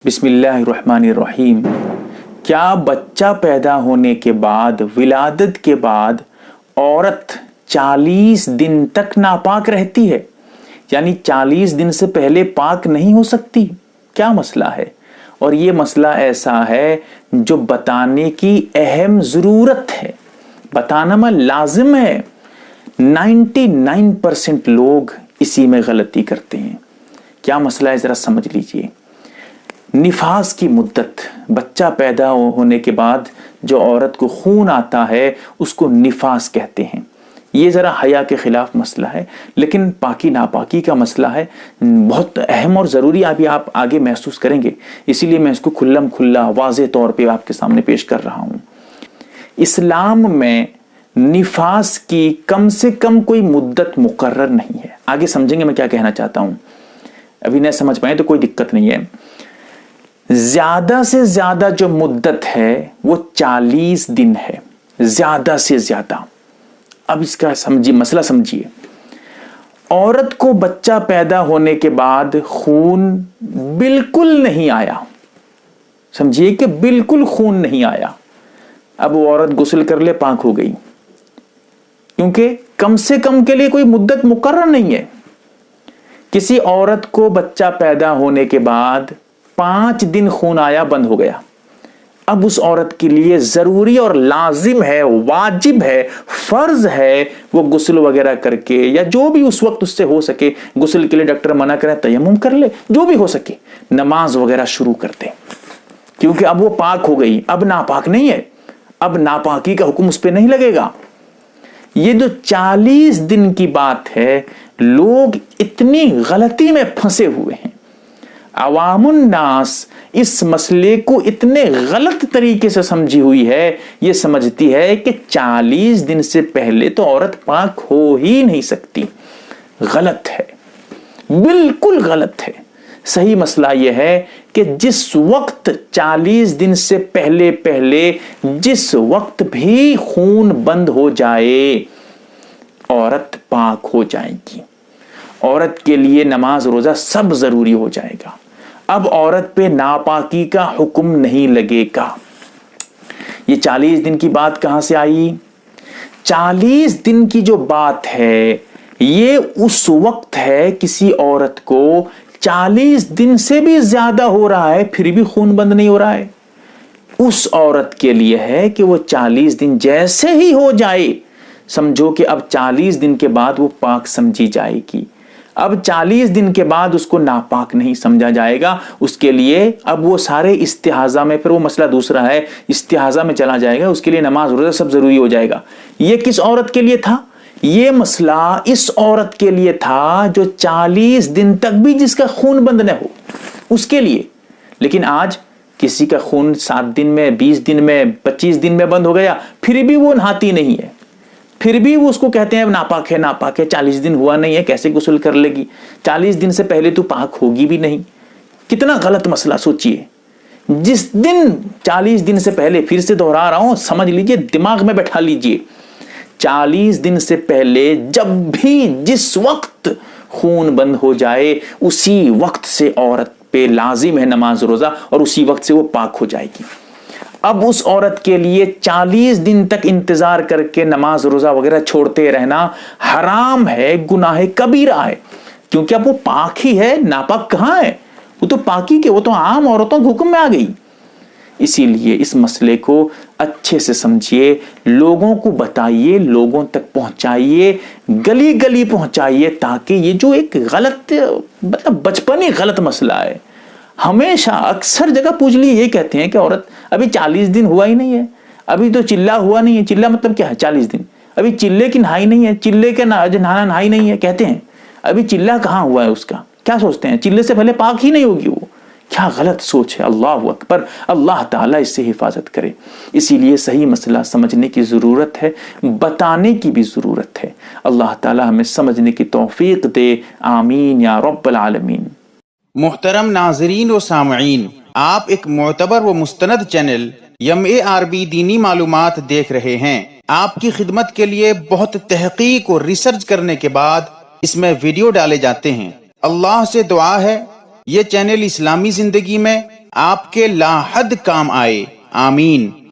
بسم اللہ الرحمن الرحیم۔ کیا بچہ پیدا ہونے کے بعد، ولادت کے بعد عورت 40 دن تک ناپاک رہتی ہے؟ یعنی 40 دن سے پہلے پاک نہیں ہو سکتی؟ کیا مسئلہ ہے؟ اور یہ مسئلہ ایسا ہے جو بتانے کی اہم ضرورت ہے، بتانا میں لازم ہے۔ 99% لوگ اسی میں غلطی کرتے ہیں۔ کیا مسئلہ ہے ذرا سمجھ لیجئے۔ نفاس کی مدت، بچہ پیدا ہونے کے بعد جو عورت کو خون آتا ہے اس کو نفاس کہتے ہیں۔ یہ ذرا حیا کے خلاف مسئلہ ہے، لیکن پاکی ناپاکی کا مسئلہ ہے، بہت اہم اور ضروری، ابھی آپ آگے محسوس کریں گے، اسی لیے میں اس کو کھلم کھلا واضح طور پہ آپ کے سامنے پیش کر رہا ہوں۔ اسلام میں نفاس کی کم سے کم کوئی مدت مقرر نہیں ہے۔ آگے سمجھیں گے میں کیا کہنا چاہتا ہوں، ابھی نہیں سمجھ پائیں تو کوئی دقت نہیں ہے۔ زیادہ سے زیادہ جو مدت ہے وہ 40 دن ہے، زیادہ سے زیادہ۔ اب اس کا مسئلہ سمجھیے۔ عورت کو بچہ پیدا ہونے کے بعد خون بالکل نہیں آیا، سمجھیے کہ بالکل خون نہیں آیا، اب وہ عورت غسل کر لے پاک ہو گئی، کیونکہ کم سے کم کے لیے کوئی مدت مقرر نہیں ہے۔ کسی عورت کو بچہ پیدا ہونے کے بعد 5 دن خون آیا، بند ہو گیا، اب اس عورت کے لیے ضروری اور لازم ہے، واجب ہے، فرض ہے، وہ غسل وغیرہ کر کے یا جو بھی اس وقت اس سے ہو سکے، غسل کے لیے ڈاکٹر منع کرے تیمم کر لے، جو بھی ہو سکے، نماز وغیرہ شروع کر دے، کیونکہ اب وہ پاک ہو گئی، اب ناپاک نہیں ہے، اب ناپاکی کا حکم اس پہ نہیں لگے گا۔ یہ جو 40 دن کی بات ہے، لوگ اتنی غلطی میں پھنسے ہوئے ہیں، عوام الناس اس مسئلے کو اتنے غلط طریقے سے سمجھی ہوئی ہے، یہ سمجھتی ہے کہ 40 دن سے پہلے تو عورت پاک ہو ہی نہیں سکتی۔ غلط ہے، بالکل غلط ہے۔ صحیح مسئلہ یہ ہے کہ جس وقت 40 دن سے پہلے جس وقت بھی خون بند ہو جائے، عورت پاک ہو جائے گی، عورت کے لیے نماز روزہ سب ضروری ہو جائے گا، اب عورت پہ ناپاکی کا حکم نہیں لگے گا۔ یہ 40 دن کی بات کہاں سے آئی؟ 40 دن کی جو بات ہے یہ اس وقت ہے کسی عورت کو 40 دن سے بھی زیادہ ہو رہا ہے پھر بھی خون بند نہیں ہو رہا ہے، اس عورت کے لیے ہے کہ وہ 40 دن جیسے ہی ہو جائے، سمجھو کہ اب 40 دن کے بعد وہ پاک سمجھی جائے گی، اب 40 دن کے بعد اس کو ناپاک نہیں سمجھا جائے گا، اس کے لیے اب وہ سارے استحاضہ میں، پھر وہ مسئلہ دوسرا ہے، استحاضہ میں چلا جائے گا، اس کے لیے نماز روزہ سب ضروری ہو جائے گا۔ یہ کس عورت کے لیے تھا؟ یہ مسئلہ اس عورت کے لیے تھا جو 40 دن تک بھی جس کا خون بند نہ ہو، اس کے لیے۔ لیکن آج کسی کا خون 7 دن میں، 20 دن میں، 25 دن میں بند ہو گیا، پھر بھی وہ نہاتی نہیں ہے، پھر بھی وہ اس کو کہتے ہیں ناپاک ہے، ناپاک ہے، 40 دن ہوا نہیں ہے، کیسے غسل کر لے گی؟ 40 دن سے پہلے تو پاک ہوگی بھی نہیں۔ کتنا غلط مسئلہ، سوچئے۔ جس دن 40 دن سے پہلے، پھر سے دہرا رہا ہوں، سمجھ لیجئے، دماغ میں بیٹھا لیجئے، 40 دن سے پہلے جب بھی جس وقت خون بند ہو جائے، اسی وقت سے عورت پہ لازم ہے نماز روزہ، اور اسی وقت سے وہ پاک ہو جائے گی۔ اب اس عورت کے لیے 40 دن تک انتظار کر کے نماز روزہ وغیرہ چھوڑتے رہنا حرام ہے، گناہ کبیرہ ہے، کیونکہ اب وہ پاک ہی ہے، ناپاک کہاں ہے؟ وہ تو پاکی کے، وہ تو عام عورتوں کے حکم میں آ گئی۔ اسی لیے اس مسئلے کو اچھے سے سمجھیے، لوگوں کو بتائیے، لوگوں تک پہنچائیے، گلی گلی پہنچائیے، تاکہ یہ جو ایک غلط، مطلب بچپنی غلط مسئلہ ہے، ہمیشہ اکثر جگہ پوچھ لیے یہ کہتے ہیں کہ عورت ابھی 40 دن ہوا ہی نہیں ہے، ابھی تو چلہ ہوا نہیں ہے۔ چلہ مطلب کیا ہے؟ 40 دن، ابھی چلے کی نہائی نہیں ہے، چلے کے نہانا نہائی نہیں ہے، کہتے ہیں ابھی چلہ کہاں ہوا ہے اس کا؟ کیا سوچتے ہیں چلے سے پہلے پاک ہی نہیں ہوگی وہ؟ کیا غلط سوچ ہے، اللہ اکبر، اللہ تعالیٰ اس سے حفاظت کرے۔ اسی لیے صحیح مسئلہ سمجھنے کی ضرورت ہے، بتانے کی بھی ضرورت ہے۔ اللہ تعالیٰ ہمیں سمجھنے کی توفیق دے، آمین یا رب العالمین۔ محترم ناظرین و سامعین، آپ ایک معتبر و مستند چینل MARB دینی معلومات دیکھ رہے ہیں۔ آپ کی خدمت کے لیے بہت تحقیق اور ریسرچ کرنے کے بعد اس میں ویڈیو ڈالے جاتے ہیں۔ اللہ سے دعا ہے یہ چینل اسلامی زندگی میں آپ کے لاحد کام آئے، آمین۔